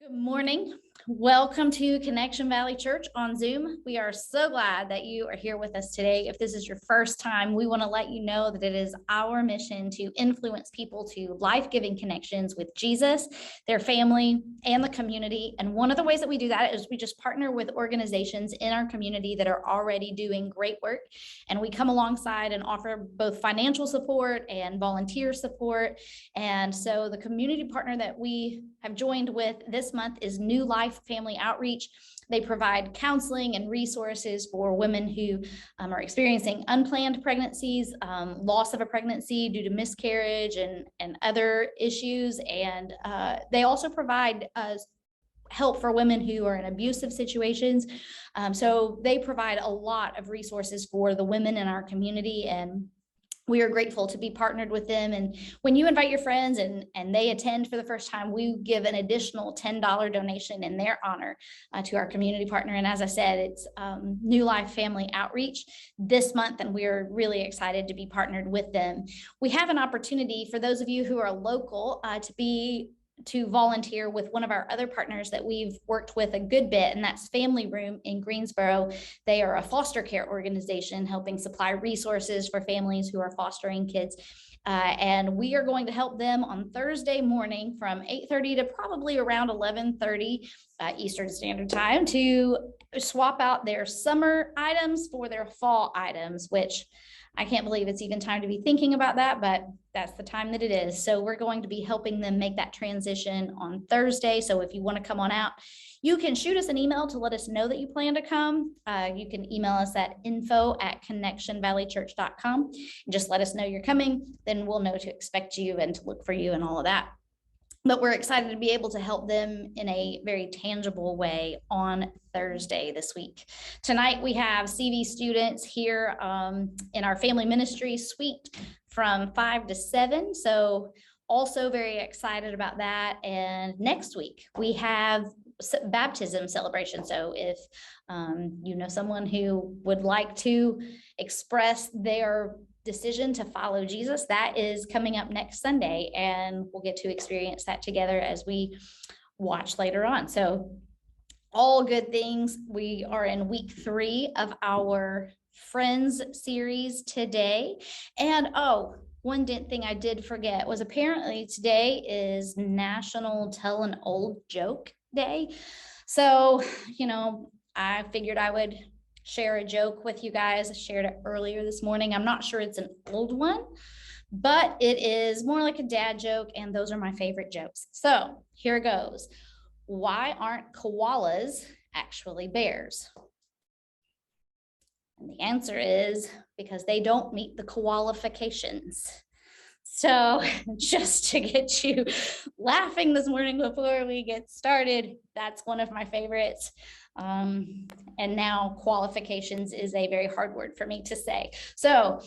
Good morning. Welcome to Connection Valley Church on Zoom. We are so glad that you are here with us today. If this is your first time, we want to let you know that it is our mission to influence people to life-giving connections with Jesus, their family, and the community. And one of the ways that we do that is we just partner with organizations in our community that are already doing great work. And we come alongside and offer both financial support and volunteer support. And so the community partner that we have joined with this month is New Life Family Outreach. They provide counseling and resources for women who are experiencing unplanned pregnancies, loss of a pregnancy due to miscarriage and other issues. And they also provide help for women who are in abusive situations. So they provide a lot of resources for the women in our community, and we are grateful to be partnered with them. And when you invite your friends and they attend for the first time, we give an additional $10 donation in their honor to our community partner. And as I said, it's New Life Family Outreach this month, and we're really excited to be partnered with them. We have an opportunity for those of you who are local to volunteer with one of our other partners that we've worked with a good bit, and that's Family Room in Greensboro. They are a foster care organization helping supply resources for families who are fostering kids. And we are going to help them on Thursday morning from 8:30 to probably around 11:30 Eastern Standard Time to swap out their summer items for their fall items, which I can't believe it's even time to be thinking about that, but that's the time that it is. So we're going to be helping them make that transition on Thursday. So if you want to come on out, you can shoot us an email to let us know that you plan to come. You can email us at info@connectionvalleychurch.com and just let us know you're coming. Then we'll know to expect you and to look for you and all of that. But we're excited to be able to help them in a very tangible way on Thursday this week. Tonight, we have CV students here in our family ministry suite from 5 to 7. So also very excited about that. And next week, we have baptism celebration. So if you know someone who would like to express their decision to follow Jesus, that is coming up next Sunday, and we'll get to experience that together as we watch later on. So all good things. We are in week 3 of our Friends series today. And one thing I did forget was apparently today is National Tell an Old Joke Day. So, I figured I would share a joke with you guys. I shared it earlier this morning. I'm not sure it's an old one, but it is more like a dad joke, and those are my favorite jokes. So here it goes. Why aren't koalas actually bears? And the answer is because they don't meet the qualifications. So just to get you laughing this morning before we get started, that's one of my favorites. And now qualifications is a very hard word for me to say. So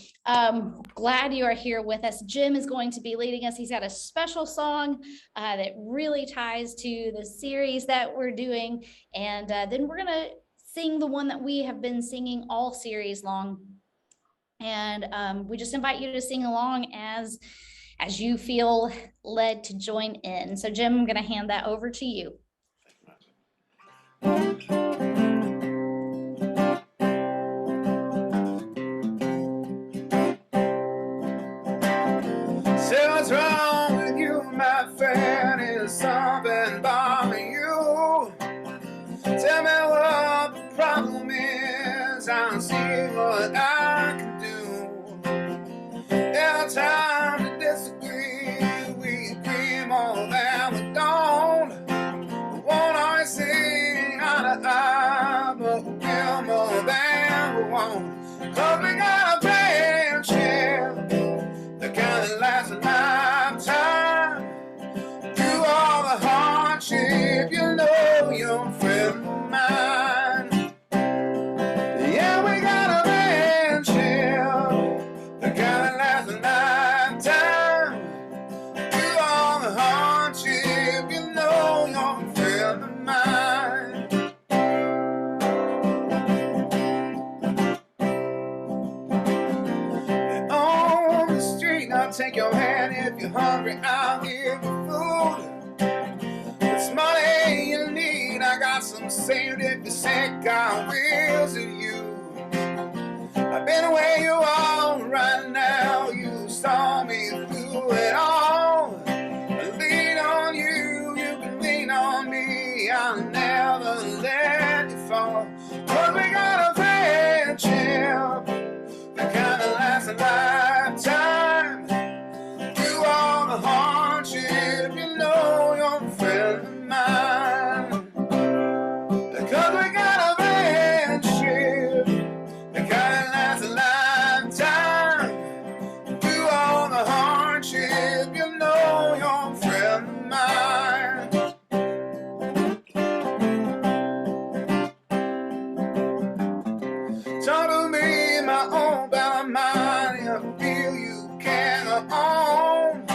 glad you are here with us. Jim is going to be leading us. He's got a special song that really ties to the series that we're doing. And then we're going to sing the one that we have been singing all series long. And we just invite you to sing along as you feel led to join in. So Jim, I'm going to hand that over to you. Say what's wrong with you, my friend? Is something bothering you? Tell me what the problem is. I'll see what I can do. There's time to disagree. We agree more than we don't. We won't always see eye to eye. been where you are right now. You saw me through it all. I lean on you, you can lean on me. I'll never let you fall. 'Cause we got a friendship that kind of lasts a lifetime. Through all the hardship, you know you're a friend of mine. Because we got a friendship that kind of lasts a lifetime. Through all the hardship, you know you're a friend of mine. Talk to me, my own, about mine. I feel you can go on.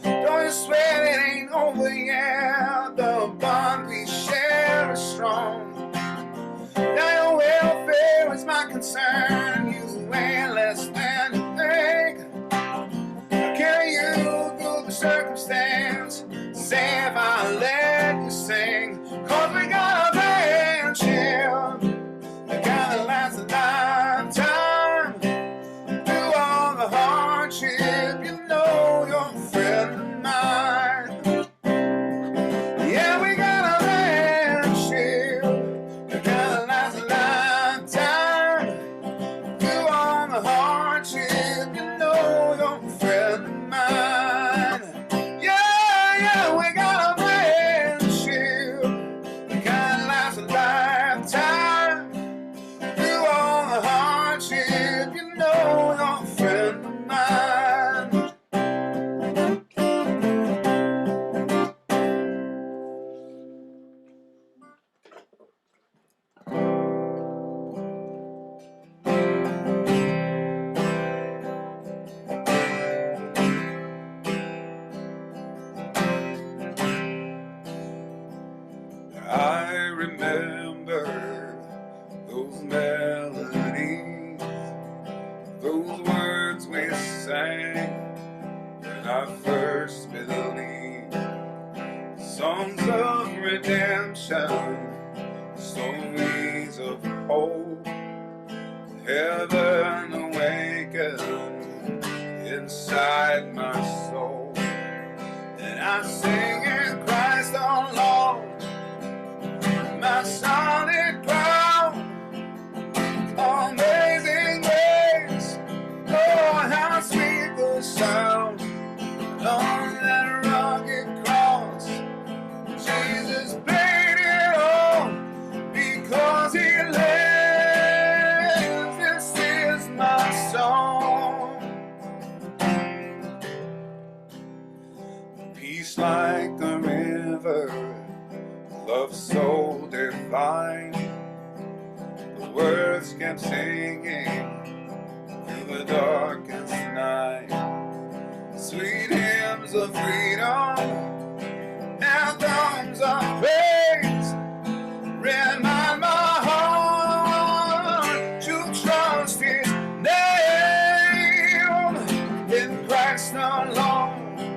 Don't you swear it ain't over yet. The bond we share is strong. Now your welfare is my concern. You ain't less than you think. I'll carry you through the circumstance. Say if I let you sing. 'Cause we got a friendship that kind of lasts a lifetime. Through all the hardship, you know you're a friend of mine. Yeah, we got a friendship that kind of lasts a lifetime. Through all the hardship, you know you're a friend of mine. Yeah, we got a friendship that kind of lasts a lifetime. Through all the hardship, you know you're a friend of mine. I remember those melodies, those words we sang when I first believed. Songs of redemption, stories of hope, heaven awakened inside my soul. And I sing in Christ alone, my solid ground. Amazing grace, oh how sweet the sound. On that rugged cross, Jesus paid it all because he lives. This is my song. Peace like the river, love so divine. The words kept singing through the darkest night. Sweet hymns of freedom, anthems of praise, remind my heart to trust his name. In Christ alone,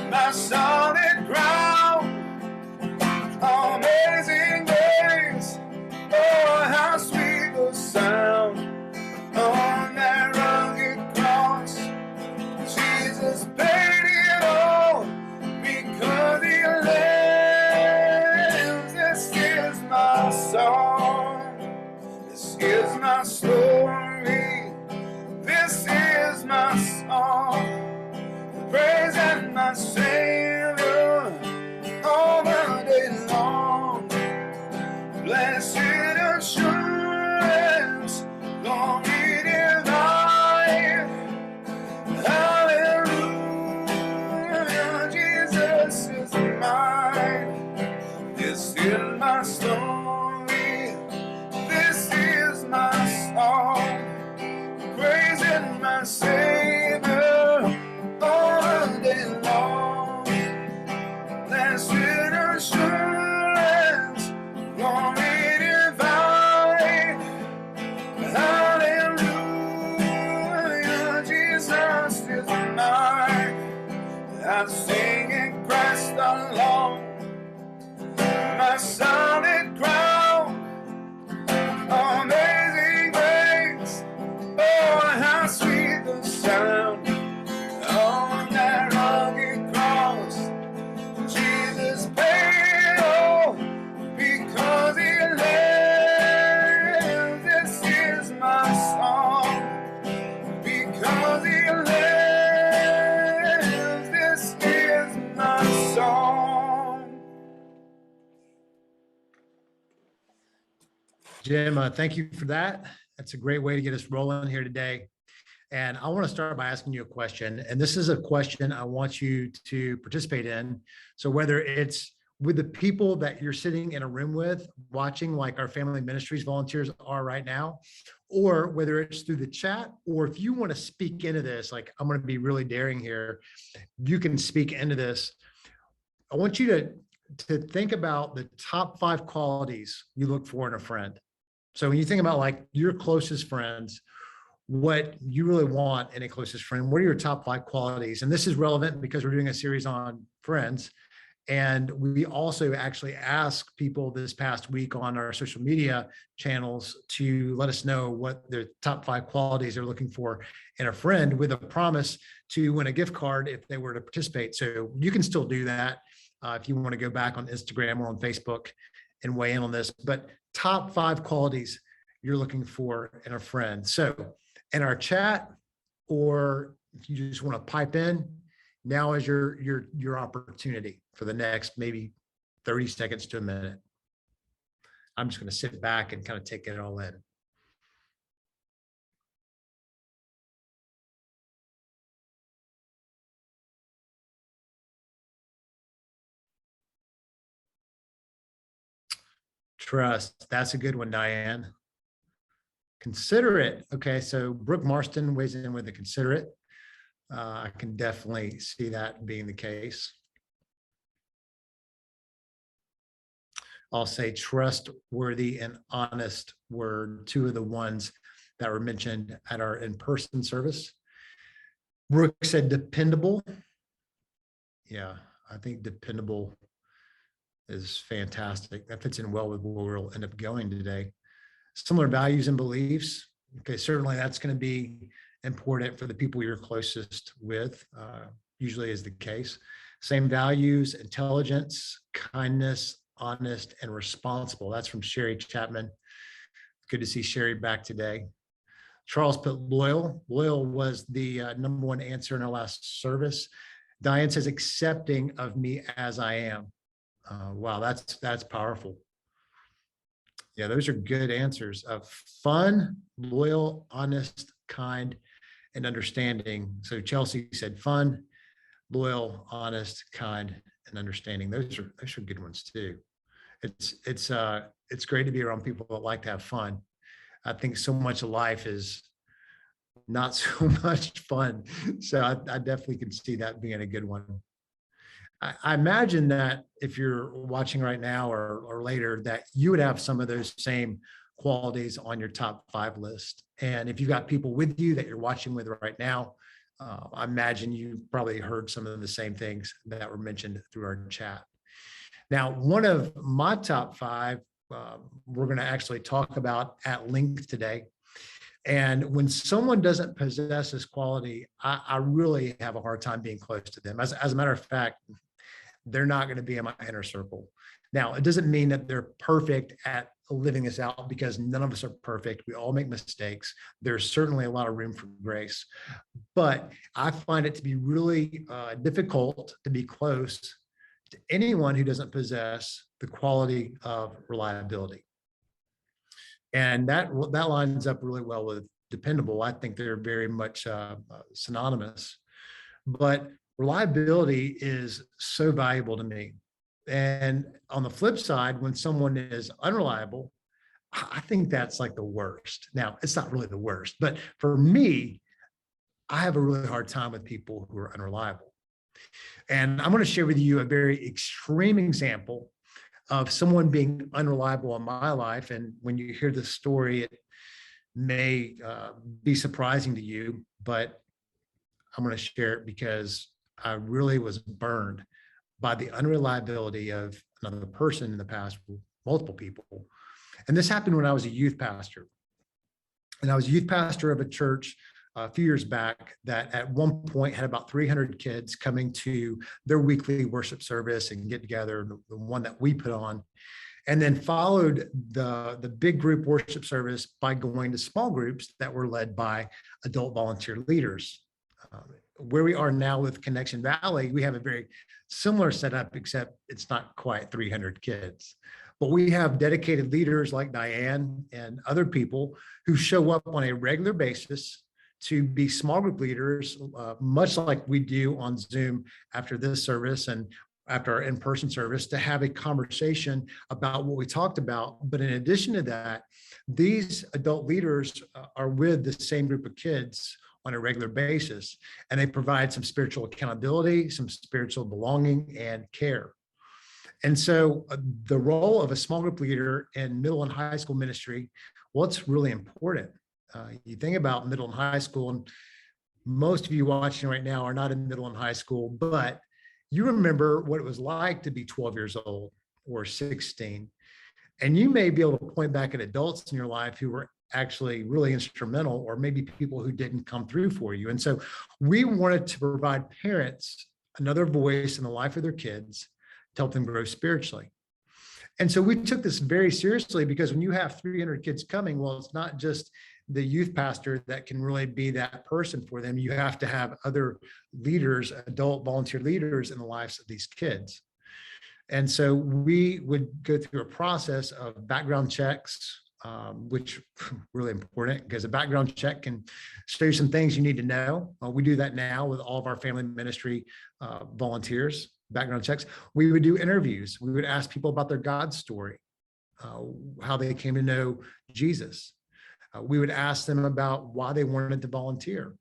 my solid ground. Amazing grace, oh how sweet the sound. On that rugged cross, Jesus paid it all because he lives. This is my song, this is my story, this is my song, praising my Savior all the day long. Blessed assurance, glory divine. Hallelujah, Jesus is mine. This is my story, this is my song, praising my Savior all the day long. Blessed assurance, glory divine. Hallelujah, Jesus is mine. I'm singing Christ alone, my solid ground. Amazing grace, Jim, thank you for that. That's a great way to get us rolling here today. And I want to start by asking you a question. And this is a question I want you to participate in. So whether it's with the people that you're sitting in a room with, watching like our family ministries volunteers are right now, or whether it's through the chat, or if you want to speak into this, like I'm going to be really daring here, you can speak into this. I want you to think about the top 5 qualities you look for in a friend. So when you think about like your closest friends, what you really want in a closest friend, what are your top 5 qualities? And this is relevant because we're doing a series on friends. And we also actually asked people this past week on our social media channels to let us know what their top 5 qualities they're looking for in a friend, with a promise to win a gift card if they were to participate. So you can still do that if you want to go back on Instagram or on Facebook and weigh in on this. But top 5 qualities you're looking for in a friend. So in our chat, or if you just want to pipe in, now is your opportunity for the next maybe 30 seconds to a minute. I'm just going to sit back and kind of take it all in. Trust. That's a good one, Diane. Considerate. Okay, so Brooke Marston weighs in with a considerate. I can definitely see that being the case. I'll say trustworthy and honest were 2 of the ones that were mentioned at our in-person service. Brooke said dependable. Yeah, I think dependable is fantastic. That fits in well with where we'll end up going today. Similar values and beliefs. Okay, certainly that's going to be important for the people you're closest with, usually is the case. Same values, intelligence, kindness, honest, and responsible. That's from Sherry Chapman. Good to see Sherry back today. Charles put loyal. Loyal was the number 1 answer in our last service. Diane says accepting of me as I am. Wow, that's powerful. Yeah, those are good answers. Fun, loyal, honest, kind, and understanding. So Chelsea said fun, loyal, honest, kind, and understanding. Those are good ones too. It's great to be around people that like to have fun. I think so much of life is not so much fun. So I definitely can see that being a good one. I imagine that if you're watching right now or later, that you would have some of those same qualities on your top 5 list. And if you've got people with you that you're watching with right now, I imagine you probably heard some of the same things that were mentioned through our chat. Now, one of my top 5, we're going to actually talk about at length today. And when someone doesn't possess this quality, I really have a hard time being close to them. As a matter of fact, they're not going to be in my inner circle. Now, it doesn't mean that they're perfect at living this out, because none of us are perfect. We all make mistakes. There's certainly a lot of room for grace. But I find it to be really difficult to be close to anyone who doesn't possess the quality of reliability. And that lines up really well with dependable. I think they're very much synonymous. But reliability is so valuable to me. And on the flip side, when someone is unreliable, I think that's like the worst. Now, it's not really the worst, but for me, I have a really hard time with people who are unreliable. And I'm going to share with you a very extreme example of someone being unreliable in my life. And when you hear this story, it may be surprising to you, but I'm going to share it because I really was burned by the unreliability of another person in the past, multiple people. And this happened when I was a youth pastor. And I was a youth pastor of a church a few years back that at one point had about 300 kids coming to their weekly worship service and get together, the one that we put on, and then followed the big group worship service by going to small groups that were led by adult volunteer leaders. Where we are now with Connection Valley, we have a very similar setup, except it's not quite 300 kids. But we have dedicated leaders like Diane and other people who show up on a regular basis to be small group leaders, much like we do on Zoom after this service and after our in-person service, to have a conversation about what we talked about. But in addition to that, these adult leaders are with the same group of kids on a regular basis, and they provide some spiritual accountability, some spiritual belonging, and care. And so the role of a small group leader in middle and high school ministry, what's really important. You think about middle and high school, and most of you watching right now are not in middle and high school, but you remember what it was like to be 12 years old or 16. And you may be able to point back at adults in your life who were actually really instrumental, or maybe people who didn't come through for you. And so we wanted to provide parents another voice in the life of their kids to help them grow spiritually. And so we took this very seriously, because when you have 300 kids coming, well, it's not just the youth pastor that can really be that person for them. You have to have other leaders, adult volunteer leaders in the lives of these kids. And so we would go through a process of background checks, which really important, because a background check can show you some things you need to know. We do that now with all of our family ministry volunteers, background checks. We would do interviews. We would ask people about their God story, how they came to know Jesus. We would ask them about why they wanted to volunteer.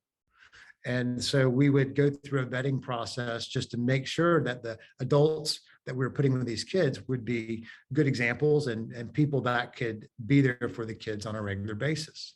And so we would go through a vetting process just to make sure that the adults that we were putting with these kids would be good examples and people that could be there for the kids on a regular basis.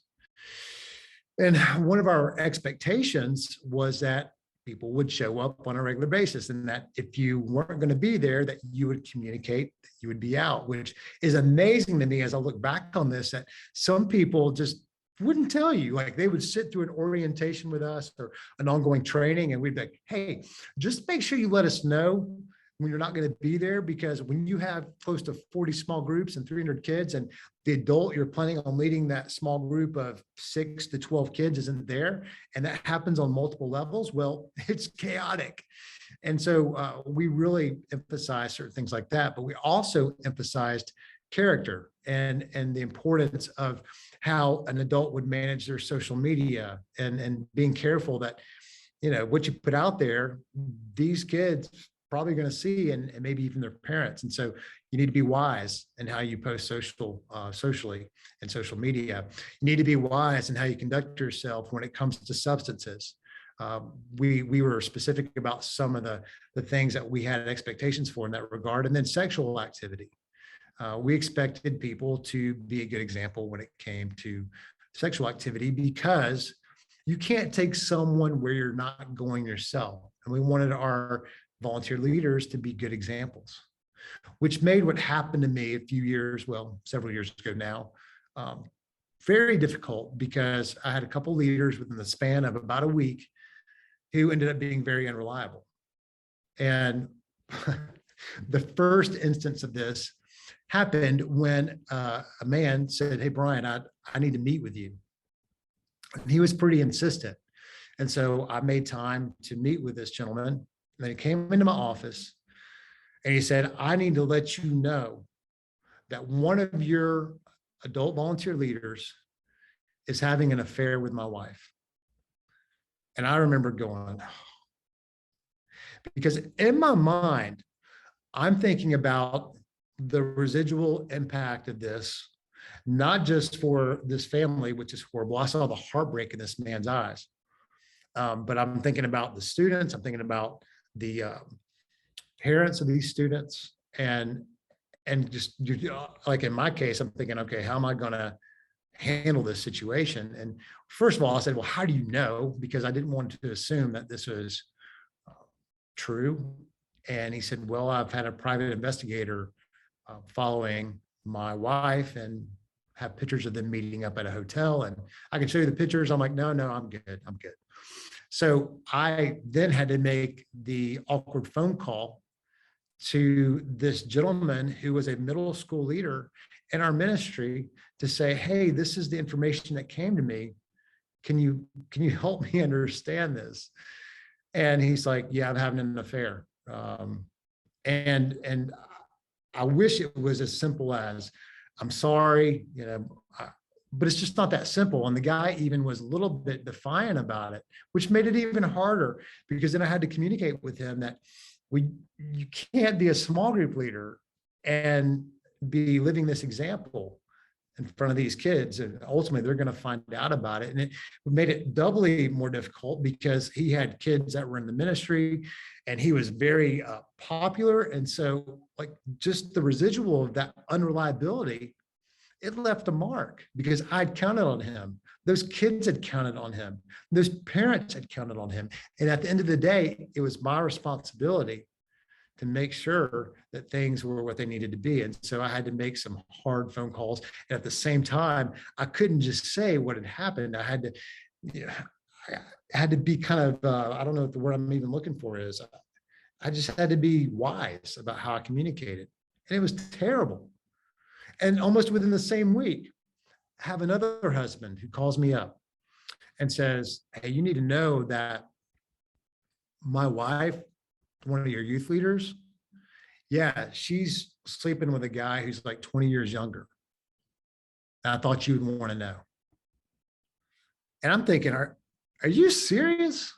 And one of our expectations was that people would show up on a regular basis, and that if you weren't going to be there, that you would communicate that you would be out, which is amazing to me as I look back on this, that some people just wouldn't tell you. Like, they would sit through an orientation with us or an ongoing training, and we'd be like, hey, just make sure you let us know when you're not going to be there, because when you have close to 40 small groups and 300 kids, and the adult you're planning on leading that small group of 6 to 12 kids isn't there, and that happens on multiple levels, well, it's chaotic. And so we really emphasize certain things like that, but we also emphasized character and the importance of how an adult would manage their social media, and being careful that, you know, what you put out there, these kids probably going to see, and maybe even their parents. And so you need to be wise in how you post socially and social media. You need to be wise in how you conduct yourself when it comes to substances. We were specific about some of the things that we had expectations for in that regard. And then sexual activity. We expected people to be a good example when it came to sexual activity, because you can't take someone where you're not going yourself. And we wanted our volunteer leaders to be good examples, which made what happened to me a few years, well, several years ago now, very difficult, because I had a couple leaders within the span of about a week who ended up being very unreliable. And the first instance of this happened when a man said, hey, Brian, I need to meet with you. And he was pretty insistent. And so I made time to meet with this gentleman. And then he came into my office and he said, I need to let you know that one of your adult volunteer leaders is having an affair with my wife. And I remember going, because in my mind, I'm thinking about the residual impact of this, not just for this family, which is horrible. I saw the heartbreak in this man's eyes. But I'm thinking about the students. I'm thinking about the parents of these students, and just like in my case, I'm thinking, okay, how am I going to handle this situation? And first of all, I said, well, how do you know? Because I didn't want to assume that this was true. And he said, well, I've had a private investigator following my wife and have pictures of them meeting up at a hotel, and I can show you the pictures. I'm like, no, I'm good. So I then had to make the awkward phone call to this gentleman who was a middle school leader in our ministry to say, hey, this is the information that came to me. Can you help me understand this? And he's like, yeah, I'm having an affair. And I wish it was as simple as, I'm sorry, but it's just not that simple. And the guy even was a little bit defiant about it, which made it even harder, because then I had to communicate with him that you can't be a small group leader and be living this example in front of these kids. And ultimately they're going to find out about it. And it made it doubly more difficult because he had kids that were in the ministry and he was very popular. And so like just the residual of that unreliability, it left a mark because I'd counted on him. Those kids had counted on him. Those parents had counted on him. And at the end of the day, it was my responsibility to make sure that things were what they needed to be. And so I had to make some hard phone calls. And at the same time, I couldn't just say what had happened. I had to be kind of, I don't know what the word I'm even looking for is. I just had to be wise about how I communicated. And it was terrible. And almost within the same week, I have another husband who calls me up and says, hey, you need to know that my wife, one of your youth leaders, yeah, she's sleeping with a guy who's like 20 years younger. And I thought you would want to know. And I'm thinking, are you serious?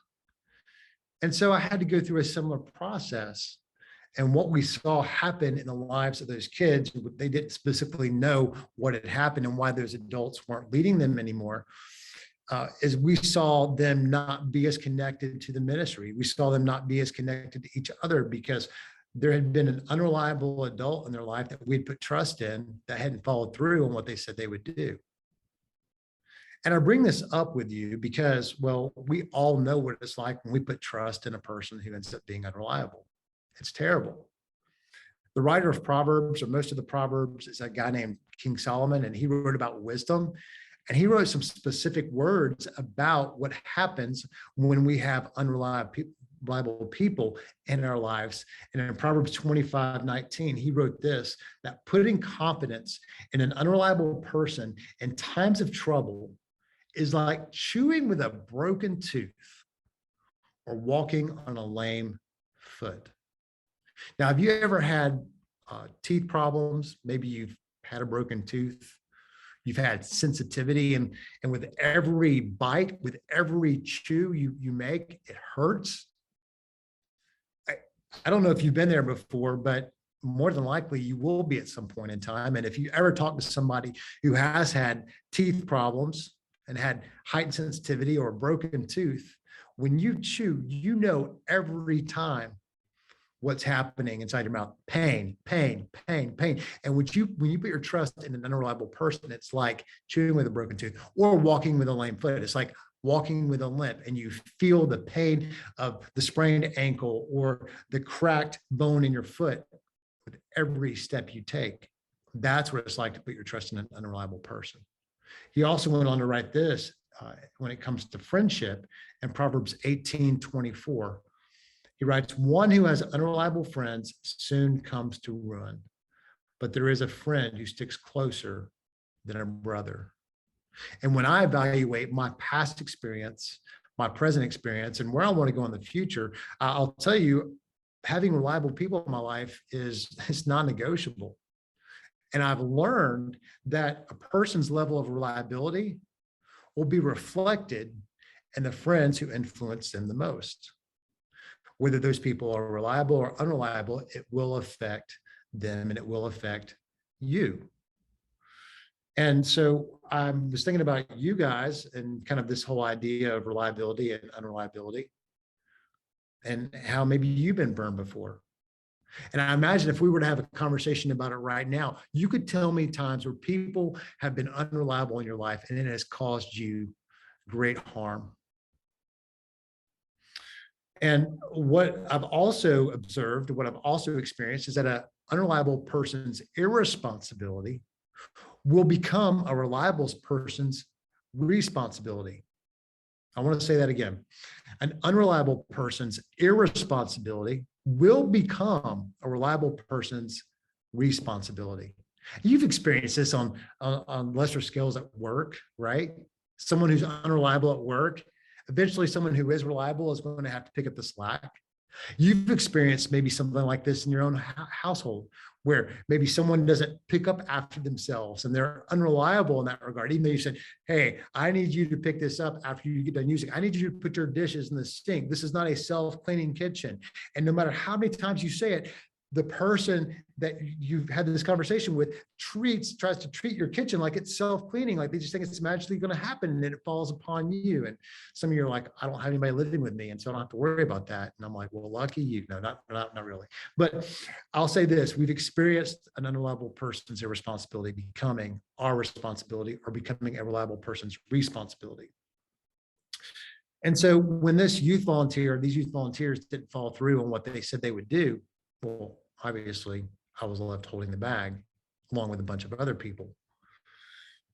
And so I had to go through a similar process. And what we saw happen in the lives of those kids, they didn't specifically know what had happened and why those adults weren't leading them anymore, is we saw them not be as connected to the ministry. We saw them not be as connected to each other because there had been an unreliable adult in their life that we'd put trust in that hadn't followed through on what they said they would do. And I bring this up with you because, well, we all know what it's like when we put trust in a person who ends up being unreliable. It's terrible. The writer of Proverbs, or most of the Proverbs, is a guy named King Solomon, and he wrote about wisdom. And he wrote some specific words about what happens when we have unreliable people in our lives. And in Proverbs 25:19, he wrote this, that putting confidence in an unreliable person in times of trouble is like chewing with a broken tooth or walking on a lame foot. Now, have you ever had teeth problems? Maybe you've had a broken tooth. You've had sensitivity, and with every bite, with every chew you make, it hurts. I don't know if you've been there before, but more than likely you will be at some point in time. And if you ever talk to somebody who has had teeth problems and had heightened sensitivity or a broken tooth, when you chew, you know every time what's happening inside your mouth. Pain, pain, pain, pain. And when you put your trust in an unreliable person, it's like chewing with a broken tooth or walking with a lame foot. It's like walking with a limp, and you feel the pain of the sprained ankle or the cracked bone in your foot with every step you take. That's what it's like to put your trust in an unreliable person. He also went on to write this when it comes to friendship in Proverbs 18:24. He writes, one who has unreliable friends soon comes to ruin, but there is a friend who sticks closer than a brother. And when I evaluate my past experience, my present experience, and where I want to go in the future, I'll tell you, having reliable people in my life is non-negotiable. And I've learned that a person's level of reliability will be reflected in the friends who influence them the most. Whether those people are reliable or unreliable, it will affect them and it will affect you. And so I was thinking about you guys and kind of this whole idea of reliability and unreliability and how maybe you've been burned before. And I imagine if we were to have a conversation about it right now, you could tell me times where people have been unreliable in your life and it has caused you great harm. And what I've also observed, what I've also experienced is that an unreliable person's irresponsibility will become a reliable person's responsibility. I want to say that again. An unreliable person's irresponsibility will become a reliable person's responsibility. You've experienced this on lesser scales at work, right? Someone who's unreliable at work, eventually someone who is reliable is going to have to pick up the slack. You've experienced maybe something like this in your own household, where maybe someone doesn't pick up after themselves and they're unreliable in that regard. Even though you said, hey, I need you to pick this up after you get done using. I need you to put your dishes in the sink. This is not a self-cleaning kitchen. And no matter how many times you say it, the person that you've had this conversation with tries to treat your kitchen like it's self-cleaning, like they just think it's magically going to happen and then it falls upon you. And some of you are like, I don't have anybody living with me, and so I don't have to worry about that. And I'm like, well, lucky you. No, not really. But I'll say this: we've experienced an unreliable person's irresponsibility becoming our responsibility, or becoming a reliable person's responsibility. And so when these youth volunteers didn't follow through on what they said they would do, well, obviously, I was left holding the bag along with a bunch of other people.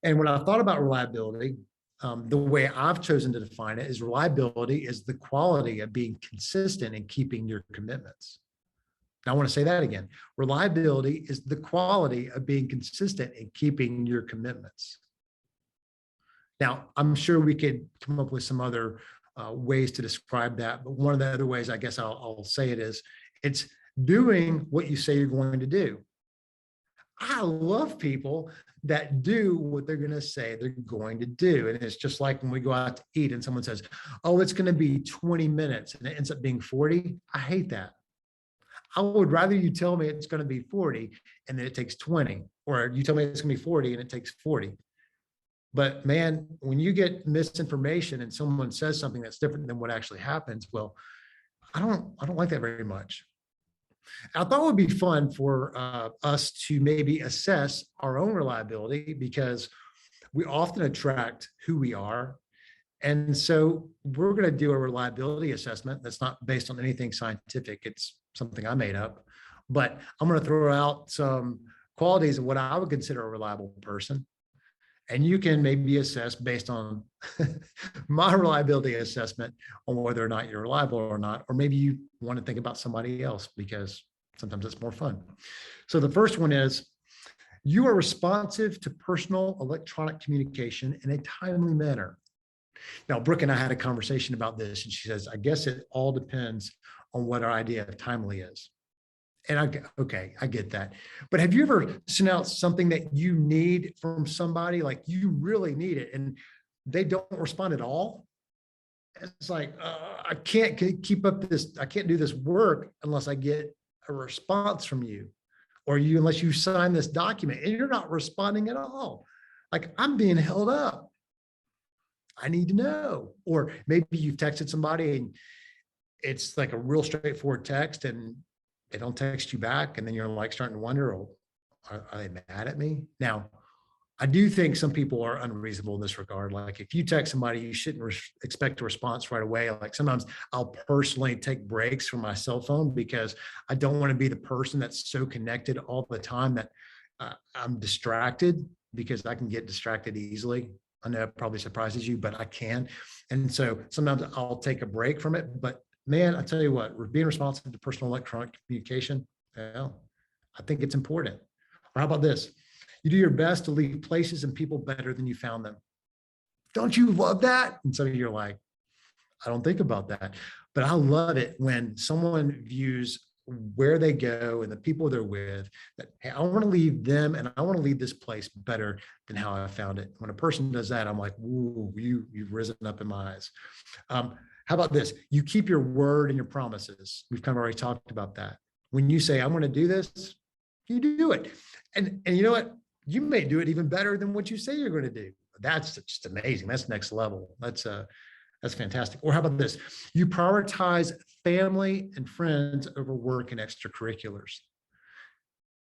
And when I thought about reliability, the way I've chosen to define it is reliability is the quality of being consistent in keeping your commitments. Now, I want to say that again. Reliability is the quality of being consistent in keeping your commitments. Now, I'm sure we could come up with some other ways to describe that, but one of the other ways I guess I'll say it is, it's doing what you say you're going to do. I love people that do what they're going to say they're going to do. And it's just like when we go out to eat and someone says, oh, it's going to be 20 minutes and it ends up being 40. I hate that. I would rather you tell me it's going to be 40 and then it takes 20, or you tell me it's going to be 40 and it takes 40. But man, when you get misinformation and someone says something that's different than what actually happens, well, I don't like that very much. I thought it would be fun for us to maybe assess our own reliability, because we often attract who we are. And so we're going to do a reliability assessment that's not based on anything scientific. It's something I made up, but I'm going to throw out some qualities of what I would consider a reliable person. And you can maybe assess based on my reliability assessment on whether or not you're reliable or not, or maybe you want to think about somebody else, because sometimes it's more fun. So the first one is, you are responsive to personal electronic communication in a timely manner. Now, Brooke and I had a conversation about this, and she says, I guess it all depends on what our idea of timely is. And I get that. But have you ever sent out something that you need from somebody, like you really need it, and they don't respond at all? It's like, I can't keep up this. I can't do this work unless I get a response from you, or unless you sign this document, and you're not responding at all. Like, I'm being held up. I need to know. Or maybe you've texted somebody and it's like a real straightforward text, and they don't text you back, and then you're like starting to wonder, oh, are they mad at me? Now, I do think some people are unreasonable in this regard. Like, if you text somebody, you shouldn't expect a response right away. Like, sometimes I'll personally take breaks from my cell phone because I don't want to be the person that's so connected all the time that I'm distracted, because I can get distracted easily. I know it probably surprises you, but I can. And so sometimes I'll take a break from it. But man, I tell you what, we're being responsive to personal electronic communication. Well, I think it's important. Or how about this? You do your best to leave places and people better than you found them. Don't you love that? And some of you are like, I don't think about that. But I love it when someone views where they go and the people they're with, that, hey, I want to leave them and I want to leave this place better than how I found it. When a person does that, I'm like, ooh, you've risen up in my eyes. How about this? You keep your word and your promises. We've kind of already talked about that. When you say, I'm going to do this, you do it. And you know what? You may do it even better than what you say you're going to do. That's just amazing. That's next level. That's fantastic. Or how about this? You prioritize family and friends over work and extracurriculars.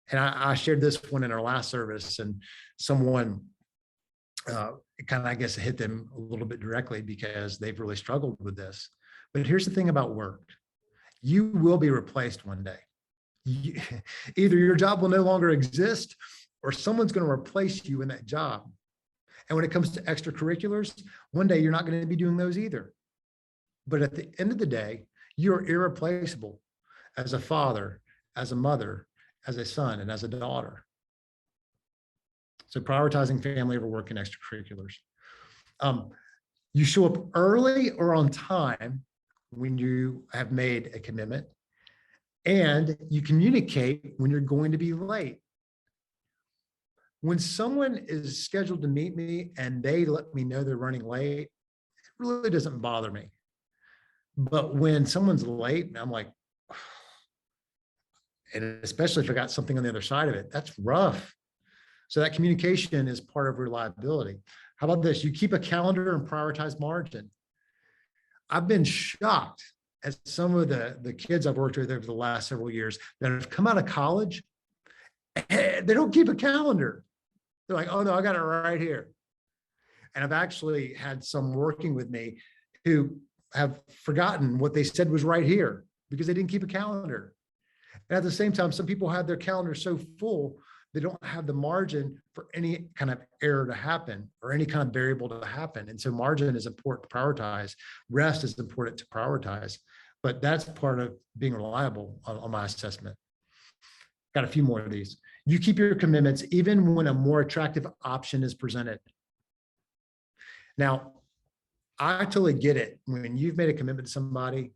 And I shared this one in our last service, and someone it kind of, I guess, hit them a little bit directly because they've really struggled with this. But here's the thing about work. You will be replaced one day. Either your job will no longer exist, or someone's going to replace you in that job. And when it comes to extracurriculars, one day you're not going to be doing those either. But at the end of the day, you're irreplaceable as a father, as a mother, as a son, and as a daughter. So prioritizing family over work and extracurriculars. You show up early or on time, when you have made a commitment, and you communicate when you're going to be late. When someone is scheduled to meet me and they let me know they're running late, it really doesn't bother me. But when someone's late, I'm like, and especially if I got something on the other side of it, that's rough. So that communication is part of reliability. How about this? You keep a calendar and prioritize margin. I've been shocked at some of the kids I've worked with over the last several years that have come out of college. They don't keep a calendar. They're like, oh no, I got it right here. And I've actually had some working with me who have forgotten what they said was right here because they didn't keep a calendar. And at the same time, some people have their calendar so full, they don't have the margin for any kind of error to happen or any kind of variable to happen. And so margin is important to prioritize. Rest is important to prioritize. But that's part of being reliable on my assessment. Got a few more of these. You keep your commitments even when a more attractive option is presented. Now, I totally get it. When you've made a commitment to somebody,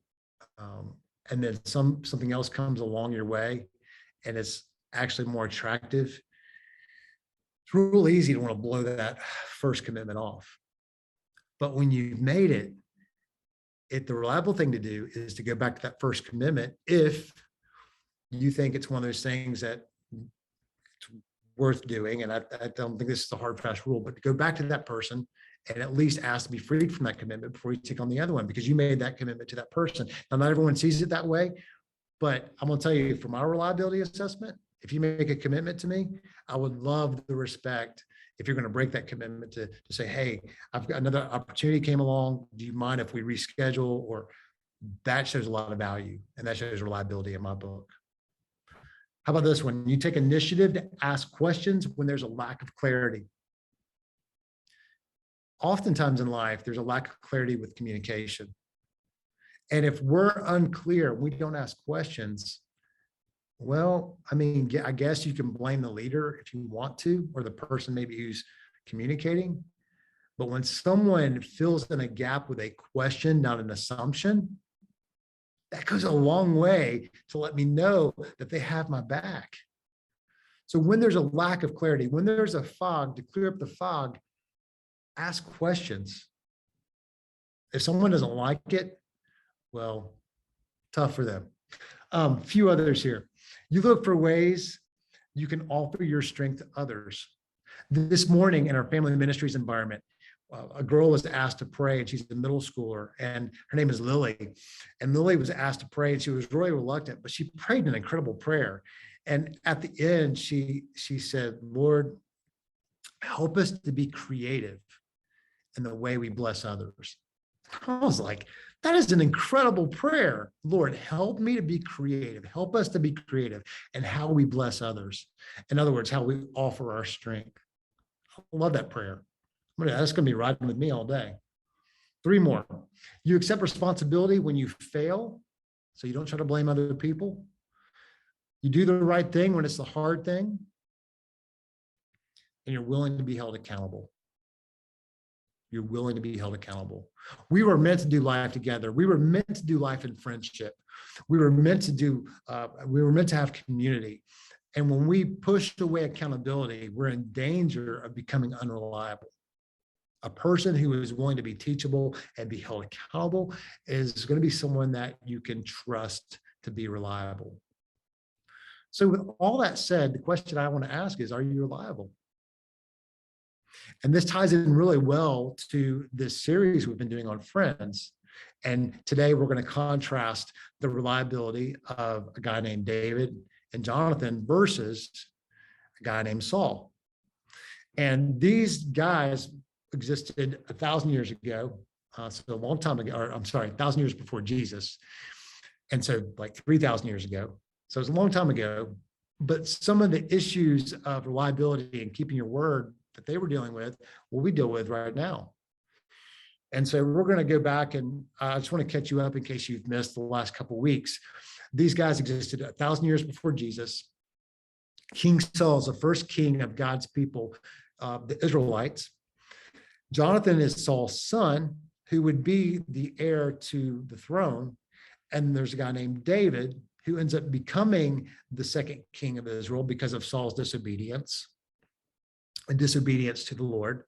and then something else comes along your way, and it's actually more attractive, it's real easy to want to blow that first commitment off. But when you've made it, the reliable thing to do is to go back to that first commitment if you think it's one of those things that it's worth doing. And I don't think this is a hard, fast rule, but go back to that person and at least ask to be freed from that commitment before you take on the other one, because you made that commitment to that person. Now, not everyone sees it that way, but I'm going to tell you, from our reliability assessment, if you make a commitment to me, I would love the respect if you're going to break that commitment to say, hey, I've got another opportunity came along. Do you mind if we reschedule? Or that shows a lot of value, and that shows reliability in my book. How about this one? You take initiative to ask questions when there's a lack of clarity. Oftentimes in life, there's a lack of clarity with communication. And if we're unclear, we don't ask questions, well, I mean, I guess you can blame the leader if you want to, or the person maybe who's communicating. But when someone fills in a gap with a question, not an assumption, that goes a long way to let me know that they have my back. So when there's a lack of clarity, when there's a fog, to clear up the fog, ask questions. If someone doesn't like it, well, tough for them. Few others here. You look for ways you can offer your strength to others. This morning in our family ministries environment, a girl was asked to pray, and she's a middle schooler, and her name is Lily. And Lily was asked to pray, and she was really reluctant, but she prayed an incredible prayer. And at the end, she said, Lord, help us to be creative in the way we bless others. I was like, that is an incredible prayer. Lord, help me to be creative. Help us to be creative in how we bless others. In other words, how we offer our strength. I love that prayer. That's going to be riding with me all day. 3 more. You accept responsibility when you fail, so you don't try to blame other people. You do the right thing when it's the hard thing, and you're willing to be held accountable. You're willing to be held accountable. We were meant to do life together. We were meant to do life in friendship. We were meant to have community. And when we push away accountability, we're in danger of becoming unreliable. A person who is willing to be teachable and be held accountable is going to be someone that you can trust to be reliable. So with all that said, the question I want to ask is, are you reliable? And this ties in really well to this series we've been doing on friends. And today we're going to contrast the reliability of a guy named David and Jonathan versus a guy named Saul. And these guys existed 1,000 years ago. So a long time ago, or I'm sorry, 1,000 years before Jesus. And so like 3,000 years ago. So it's a long time ago. But some of the issues of reliability and keeping your word that they were dealing with, what we deal with right now. And so we're going to go back, and I just want to catch you up in case you've missed the last couple of weeks. These guys existed 1,000 years before Jesus. King Saul is the first king of God's people, the Israelites. Jonathan is Saul's son, who would be the heir to the throne. And there's a guy named David who ends up becoming the second king of Israel because of Saul's disobedience and disobedience to the Lord.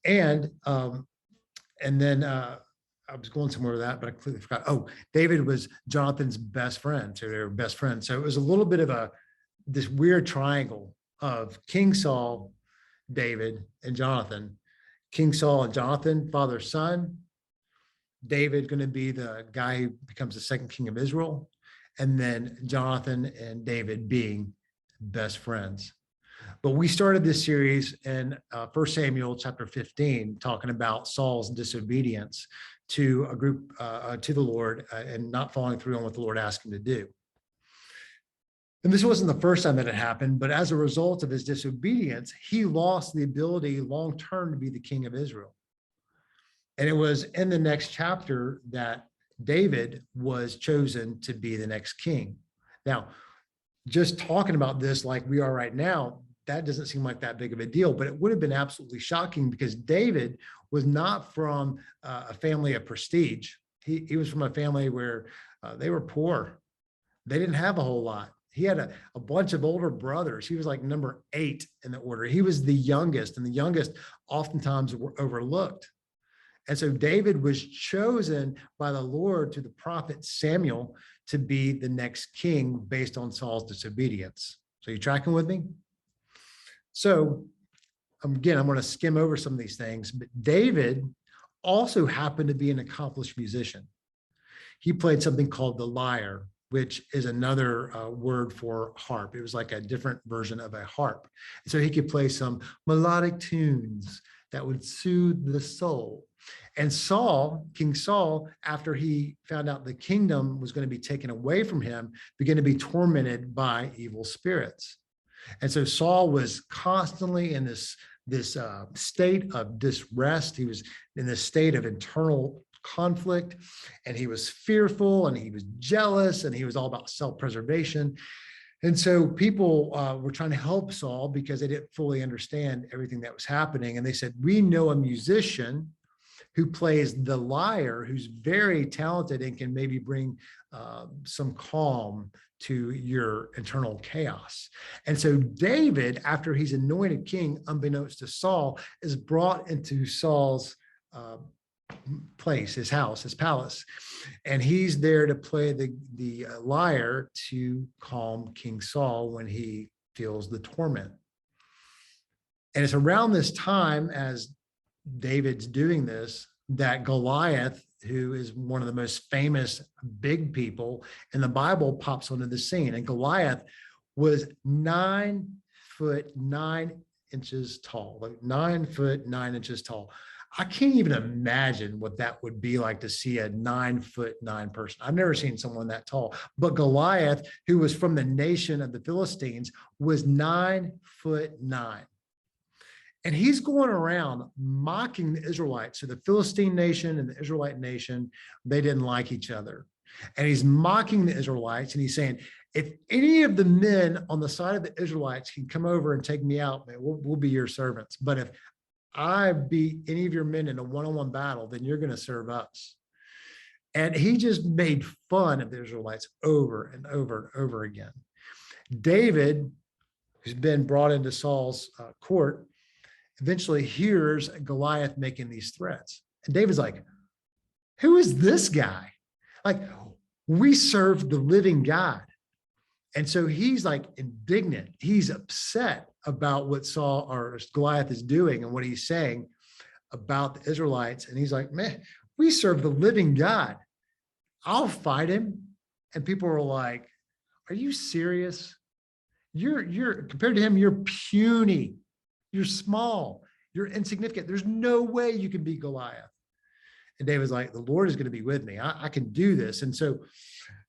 And then I was going somewhere with that, but I completely forgot. Oh, David was Jonathan's best friend. So they were best friends. So it was a little bit of this weird triangle of King Saul, David, and Jonathan. King Saul and Jonathan, father, son. David going to be the guy who becomes the second king of Israel. And then Jonathan and David being best friends. But we started this series in 1 Samuel chapter 15, talking about Saul's disobedience to a group, to the Lord, and not following through on what the Lord asked him to do. And this wasn't the first time that it happened, but as a result of his disobedience, he lost the ability long-term to be the king of Israel. And it was in the next chapter that David was chosen to be the next king. Now, just talking about this like we are right now, that doesn't seem like that big of a deal, but it would have been absolutely shocking because David was not from a family of prestige. He was from a family where they were poor. They didn't have a whole lot. He had a bunch of older brothers. He was like number 8 in the order. He was the youngest, and the youngest oftentimes were overlooked. And so David was chosen by the Lord to the prophet Samuel to be the next king based on Saul's disobedience. So you tracking with me? So again, I'm going to skim over some of these things, but David also happened to be an accomplished musician. He played something called the lyre, which is another word for harp. It was like a different version of a harp. And so he could play some melodic tunes that would soothe the soul. And Saul, King Saul, after he found out the kingdom was going to be taken away from him, began to be tormented by evil spirits. And so Saul was constantly in this state of disrest. He was in this state of internal conflict, and he was fearful, and he was jealous, and he was all about self-preservation. And so people were trying to help Saul because they didn't fully understand everything that was happening. And they said, we know a musician who plays the lyre, who's very talented and can maybe bring some calm to your internal chaos. And so David, after he's anointed king, unbeknownst to Saul, is brought into Saul's place, his house, his palace. And he's there to play the lyre to calm King Saul when he feels the torment. And it's around this time, as David's doing this, that Goliath, who is one of the most famous big people in the Bible, pops onto the scene. And Goliath was 9 foot 9 inches tall, like 9 foot 9 inches tall. I can't even imagine what that would be like to see a 9 foot 9 person. I've never seen someone that tall. But Goliath, who was from the nation of the Philistines, was 9 foot 9. And he's going around mocking the Israelites. So the Philistine nation and the Israelite nation, they didn't like each other. And he's mocking the Israelites, and he's saying, if any of the men on the side of the Israelites can come over and take me out, man, we'll be your servants. But if I beat any of your men in a one-on-one battle, then you're going to serve us. And he just made fun of the Israelites over and over and over again. David, who's been brought into Saul's court, eventually hears Goliath making these threats. And David's like, who is this guy? Like, we serve the living God. And so he's like indignant. He's upset about what Saul or Goliath is doing and what he's saying about the Israelites. And he's like, man, we serve the living God. I'll fight him. And people are like, are you serious? You're compared to him, you're puny. You're small. You're insignificant. There's no way you can beat Goliath. And David's like, the Lord is going to be with me. I can do this. And so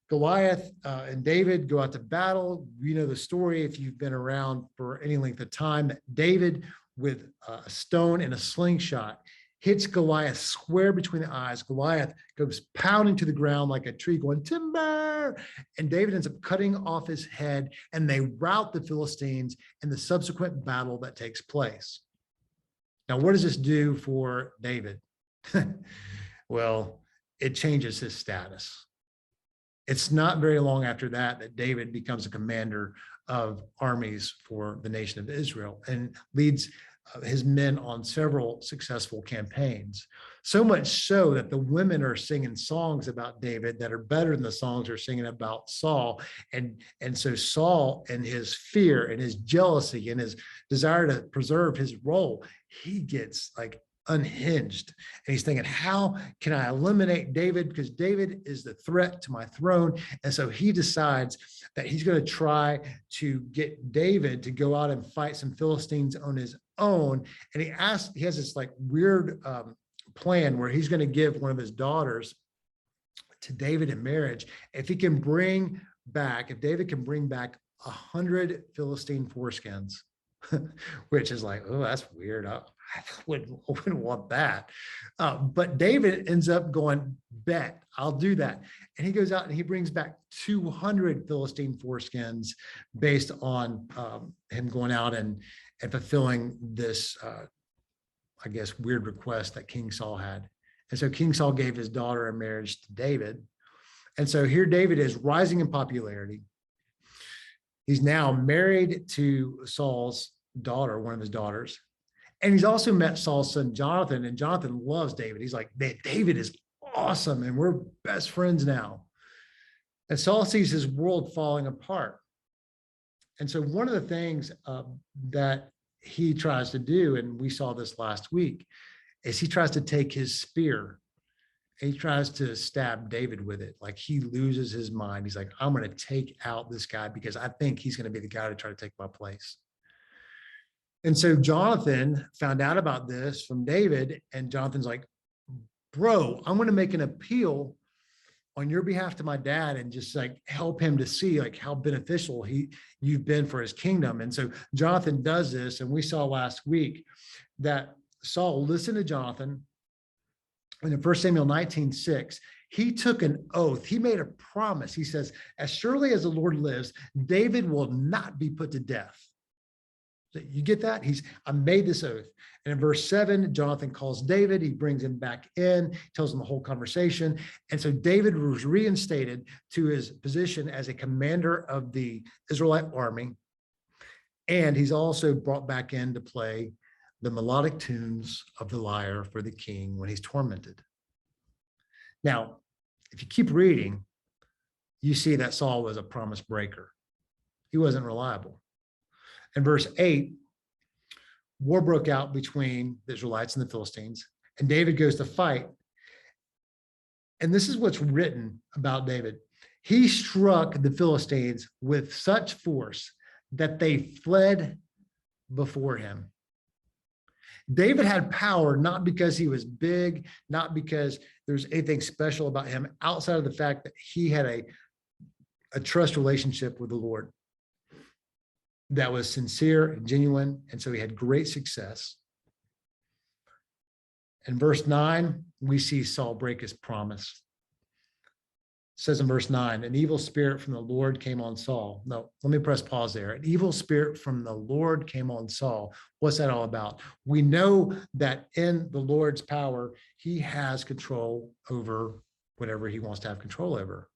Goliath and David go out to battle. You know the story if you've been around for any length of time. David, with a stone and a slingshot, hits Goliath square between the eyes. Goliath goes pounding to the ground like a tree going, timber. And David ends up cutting off his head, and they rout the Philistines in the subsequent battle that takes place. Now, what does this do for David? Well, it changes his status. It's not very long after that that David becomes a commander of armies for the nation of Israel and leads his men on several successful campaigns. So much so that the women are singing songs about David that are better than the songs they're singing about Saul. And so Saul, and his fear and his jealousy and his desire to preserve his role, he gets like unhinged. And he's thinking, how can I eliminate David? Because David is the threat to my throne. And so he decides that he's going to try to get David to go out and fight some Philistines on his own. And he has this like weird plan where he's going to give one of his daughters to David in marriage. If David can bring back 100 Philistine foreskins, which is like, oh, that's weird. I wouldn't want that. But David ends up going, bet, I'll do that. And he goes out and he brings back 200 Philistine foreskins based on him going out and fulfilling this, I guess, weird request that King Saul had. And so King Saul gave his daughter in marriage to David. And so here David is rising in popularity. He's now married to Saul's daughter, one of his daughters. And he's also met Saul's son, Jonathan, and Jonathan loves David. He's like, David is awesome, and we're best friends now. And Saul sees his world falling apart. And so one of the things that he tries to do, and we saw this last week, is he tries to take his spear and he tries to stab David with it. Like he loses his mind. He's like, I'm going to take out this guy because I think he's going to be the guy to try to take my place. And so Jonathan found out about this from David, and Jonathan's like, bro, I'm going to make an appeal on your behalf to my dad and just like help him to see like how beneficial you've been for his kingdom. And so Jonathan does this. And we saw last week that Saul listened to Jonathan. And in 1 Samuel 19:6, he took an oath. He made a promise. He says, as surely as the Lord lives, David will not be put to death. You get that? I made this oath. And in verse 7, Jonathan calls David. He brings him back in, tells him the whole conversation. And so David was reinstated to his position as a commander of the Israelite army. And he's also brought back in to play the melodic tunes of the lyre for the king when he's tormented. Now, if you keep reading, you see that Saul was a promise breaker. He wasn't reliable. In verse 8, war broke out between the Israelites and the Philistines, and David goes to fight. And this is what's written about David. He struck the Philistines with such force that they fled before him. David had power not because he was big, not because there's anything special about him outside of the fact that he had a trust relationship with the Lord that was sincere and genuine. And so he had great success. In verse 9, we see Saul break his promise. It says in verse 9, an evil spirit from the Lord came on Saul. No, let me press pause there. An evil spirit from the Lord came on Saul. What's that all about? We know that in the Lord's power, he has control over whatever he wants to have control over.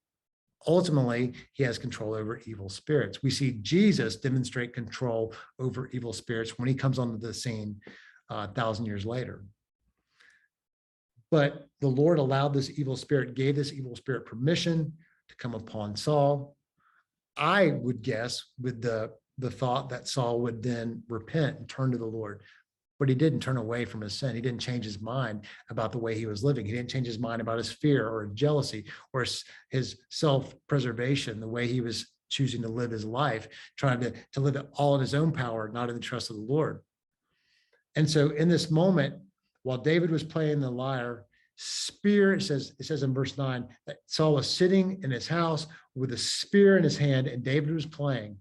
Ultimately, he has control over evil spirits. We see Jesus demonstrate control over evil spirits when he comes onto the scene 1,000 years later. But the Lord allowed this evil spirit, gave this evil spirit permission to come upon Saul. I would guess with the thought that Saul would then repent and turn to the Lord. But he didn't turn away from his sin. He didn't change his mind about the way he was living. He didn't change his mind about his fear or jealousy or his self-preservation, the way he was choosing to live his life, trying to live it all in his own power, not in the trust of the Lord. And so in this moment, while David was playing the lyre, spear, it says in verse 9, that Saul was sitting in his house with a spear in his hand and David was playing.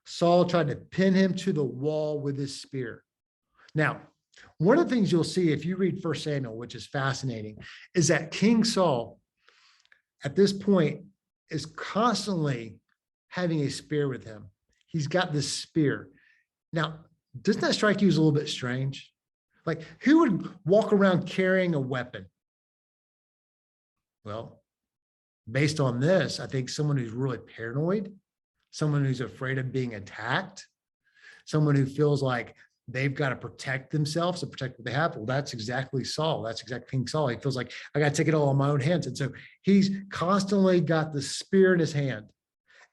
Saul tried to pin him to the wall with his spear. Now, one of the things you'll see if you read 1 Samuel, which is fascinating, is that King Saul, at this point, is constantly having a spear with him. He's got this spear. Now, doesn't that strike you as a little bit strange? Like, who would walk around carrying a weapon? Well, based on this, I think someone who's really paranoid, someone who's afraid of being attacked, someone who feels like they've got to protect themselves to protect what they have. Well, that's exactly Saul. That's exactly King Saul. He feels like I got to take it all in my own hands. And so he's constantly got the spear in his hand.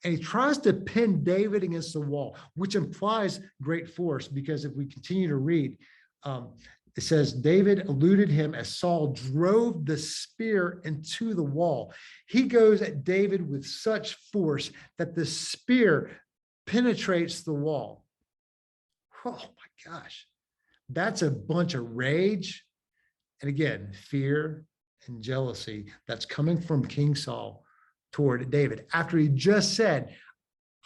And he tries to pin David against the wall, which implies great force, because if we continue to read, it says, David eluded him as Saul drove the spear into the wall. He goes at David with such force that the spear penetrates the wall. Oh my gosh, that's a bunch of rage. And again, fear and jealousy that's coming from King Saul toward David after he just said,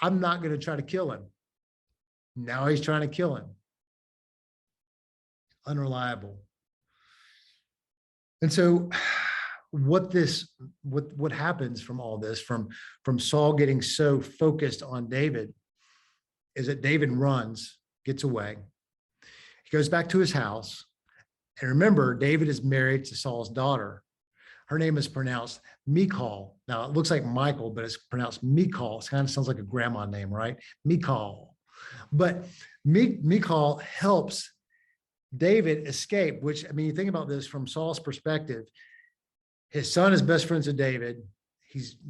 I'm not going to try to kill him. Now he's trying to kill him. Unreliable. And so what happens from all this, from Saul getting so focused on David, is that David runs, gets away. He goes back to his house. And remember, David is married to Saul's daughter. Her name is pronounced Michal. Now, it looks like Michael, but it's pronounced Michal. It kind of sounds like a grandma name, right? Michal. But Michal helps David escape, which, I mean, you think about this from Saul's perspective. His son is best friends with David.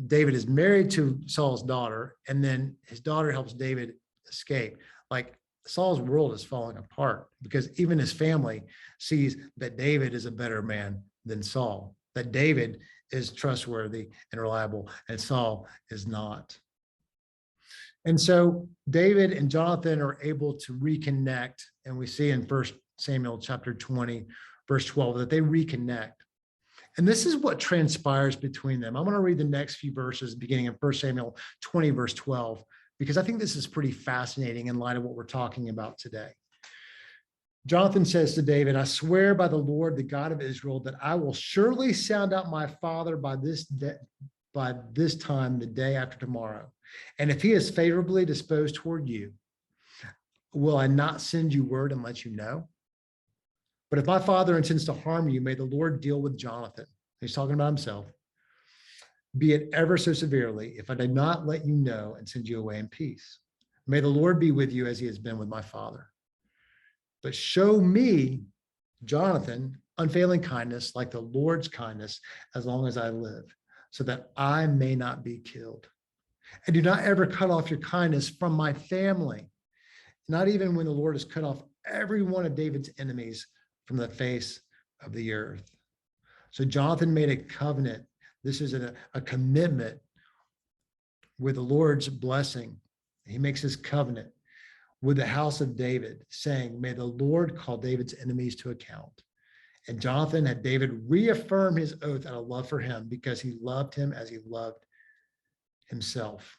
David is married to Saul's daughter, and then his daughter helps David escape. Like, Saul's world is falling apart because even his family sees that David is a better man than Saul, that David is trustworthy and reliable, and Saul is not. And so David and Jonathan are able to reconnect, and we see in 1 Samuel chapter 20, verse 12, that they reconnect. And this is what transpires between them. I'm going to read the next few verses beginning in 1 Samuel 20, verse 12, because I think this is pretty fascinating in light of what we're talking about today. Jonathan says to David, I swear by the Lord, the God of Israel, that I will surely sound out my father by this time, the day after tomorrow. And if he is favorably disposed toward you, will I not send you word and let you know? But if my father intends to harm you, may the Lord deal with Jonathan. He's talking about himself. Be it ever so severely, if I did not let you know and send you away in peace. May the Lord be with you as he has been with my father. But show me, Jonathan, unfailing kindness like the Lord's kindness as long as I live, so that I may not be killed. And do not ever cut off your kindness from my family, not even when the Lord has cut off every one of David's enemies from the face of the earth. So Jonathan made a covenant. This is a commitment with the Lord's blessing. He makes his covenant with the house of David, saying, may the Lord call David's enemies to account. And Jonathan had David reaffirm his oath out of love for him, because he loved him as he loved himself.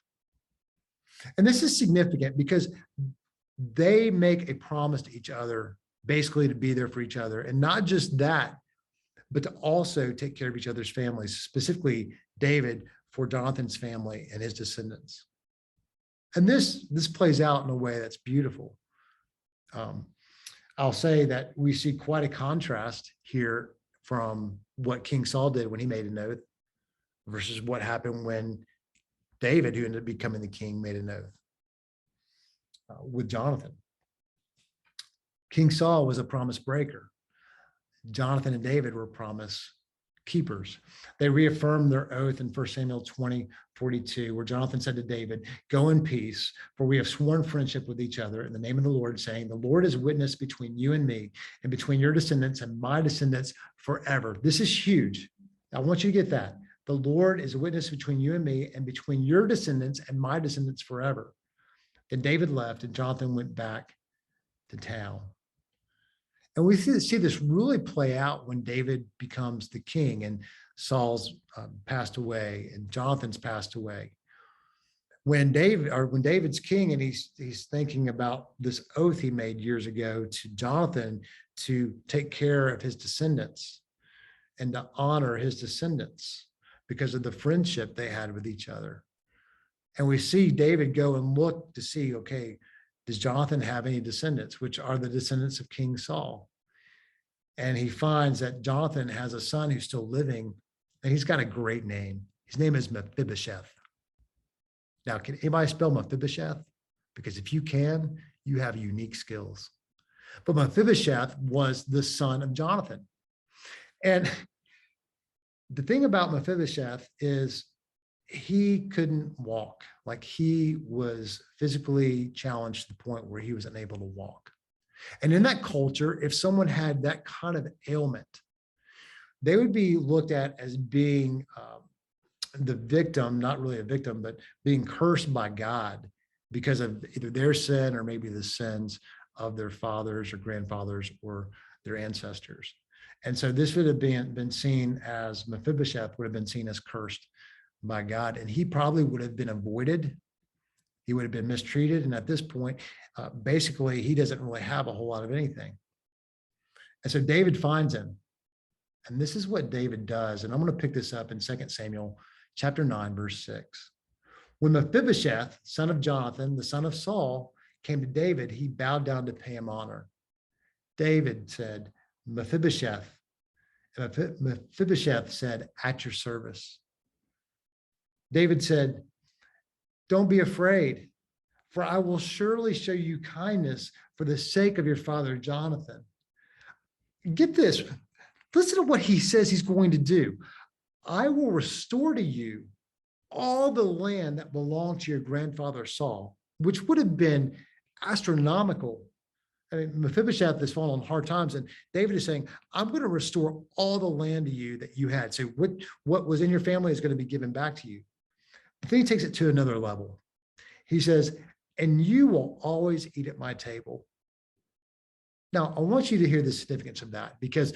And this is significant because they make a promise to each other, basically to be there for each other. And not just that, but to also take care of each other's families, specifically David for Jonathan's family and his descendants. And this plays out in a way that's beautiful. I'll say that we see quite a contrast here from what King Saul did when he made an oath versus what happened when David, who ended up becoming the king, made an oath with Jonathan. King Saul was a promise breaker. Jonathan and David were promise keepers. They reaffirmed their oath in 1 Samuel 20:42, where Jonathan said to David, go in peace, for we have sworn friendship with each other in the name of the Lord, saying, the Lord is witness between you and me, and between your descendants and my descendants forever. This is huge. I want you to get that. The Lord is a witness between you and me, and between your descendants and my descendants forever. Then David left, and Jonathan went back to town. And we see this really play out when David becomes the king, and Saul's passed away, and Jonathan's passed away. When David's king, and he's thinking about this oath he made years ago to Jonathan to take care of his descendants and to honor his descendants because of the friendship they had with each other. And we see David go and look to see, okay, does Jonathan have any descendants, which are the descendants of King Saul? And he finds that Jonathan has a son who's still living and he's got a great name. His name is Mephibosheth. Now, can anybody spell Mephibosheth? Because if you can, you have unique skills. But Mephibosheth was the son of Jonathan. And the thing about Mephibosheth is he couldn't walk. Like, he was physically challenged to the point where he was unable to walk. And in that culture, if someone had that kind of ailment, they would be looked at as being the victim, not really a victim, but being cursed by God because of either their sin or maybe the sins of their fathers or grandfathers or their ancestors. And so this would have been seen as, Mephibosheth would have been seen as cursed by God, and he probably would have been avoided. He would have been mistreated. And at this point, basically, he doesn't really have a whole lot of anything. And so David finds him. And this is what David does. And I'm going to pick this up in 2 Samuel chapter 9, verse 6. When Mephibosheth, son of Jonathan, the son of Saul, came to David, he bowed down to pay him honor. David said, Mephibosheth. And Mephibosheth said, at your service. David said, don't be afraid, for I will surely show you kindness for the sake of your father Jonathan. Get this. Listen to what he says he's going to do. I will restore to you all the land that belonged to your grandfather Saul, which would have been astronomical. I mean, Mephibosheth has fallen on hard times, and David is saying, I'm going to restore all the land to you that you had. So what was in your family is going to be given back to you. But then he takes it to another level. He says, and you will always eat at my table. Now, I want you to hear the significance of that, because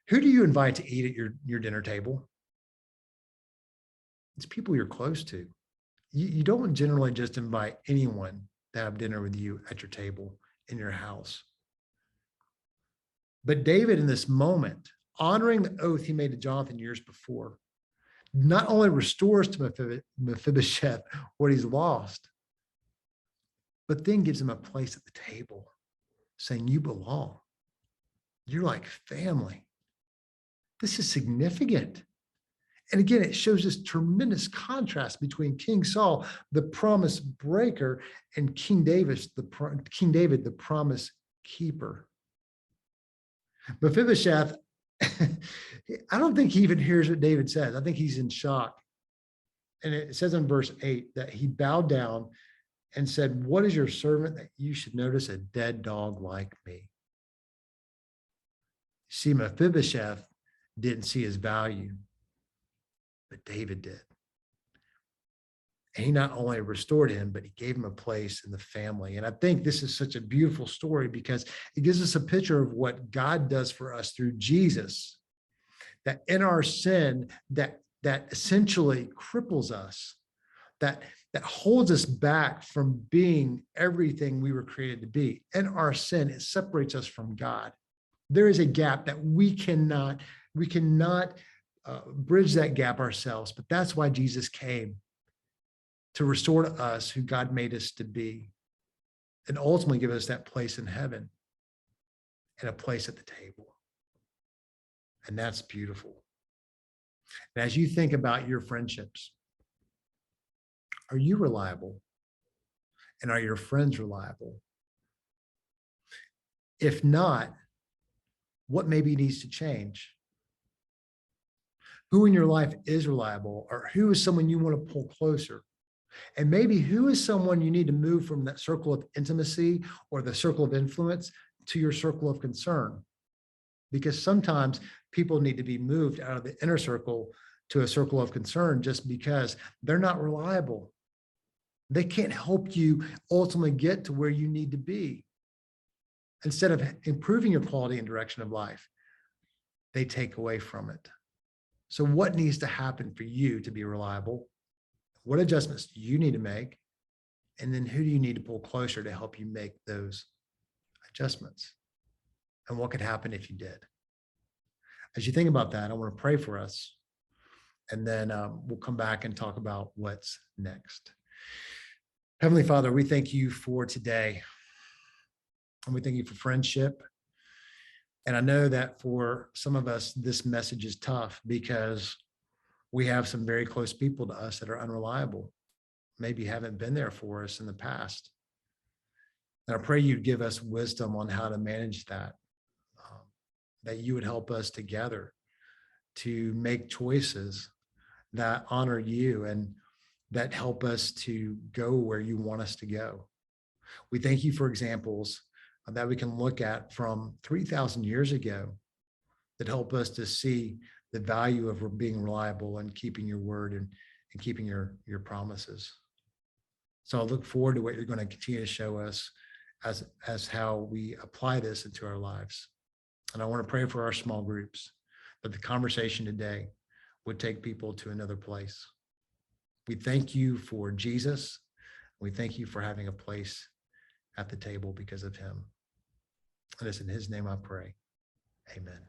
who do you invite to eat at your dinner table? It's people you're close to. You don't generally just invite anyone to have dinner with you at your table in your house. But David, in this moment, honoring the oath he made to Jonathan years before, not only restores to Mephibosheth what he's lost, but then gives him a place at the table, saying, you belong. You're like family. This is significant. And again, it shows this tremendous contrast between King Saul, the promise breaker, and King David, the promise keeper. Mephibosheth, I don't think he even hears what David says. I think he's in shock. And it says in verse 8 that he bowed down and said, what is your servant that you should notice a dead dog like me? See, Mephibosheth didn't see his value, but David did. And he not only restored him, but he gave him a place in the family. And I think this is such a beautiful story because it gives us a picture of what God does for us through Jesus, that in our sin, that essentially cripples us, that holds us back from being everything we were created to be. In our sin, it separates us from God. There is a gap that we cannot bridge that gap ourselves, but that's why Jesus came, to restore to us who God made us to be, and ultimately give us that place in heaven and a place at the table. And that's beautiful. And as you think about your friendships, are you reliable? And are your friends reliable? If not, what maybe needs to change? Who in your life is reliable, or who is someone you want to pull closer? And maybe who is someone you need to move from that circle of intimacy or the circle of influence to your circle of concern? Because sometimes people need to be moved out of the inner circle to a circle of concern just because they're not reliable. They can't help you ultimately get to where you need to be. Instead of improving your quality and direction of life, they take away from it. So what needs to happen for you to be reliable? What adjustments do you need to make? And then who do you need to pull closer to help you make those adjustments? And what could happen if you did? As you think about that, I want to pray for us. And then we'll come back and talk about what's next. Heavenly Father, we thank you for today. And we thank you for friendship. And I know that for some of us, this message is tough because We have some very close people to us that are unreliable, maybe haven't been there for us in the past. And I pray you'd give us wisdom on how to manage that, that you would help us together to make choices that honor you and that help us to go where you want us to go. We thank you for examples that we can look at from 3,000 years ago that help us to see the value of being reliable and keeping your word and keeping your promises. So I look forward to what you're going to continue to show us as how we apply this into our lives. And I want to pray for our small groups, that the conversation today would take people to another place. We thank you for Jesus. We thank you for having a place at the table because of him. And it's in his name I pray. Amen.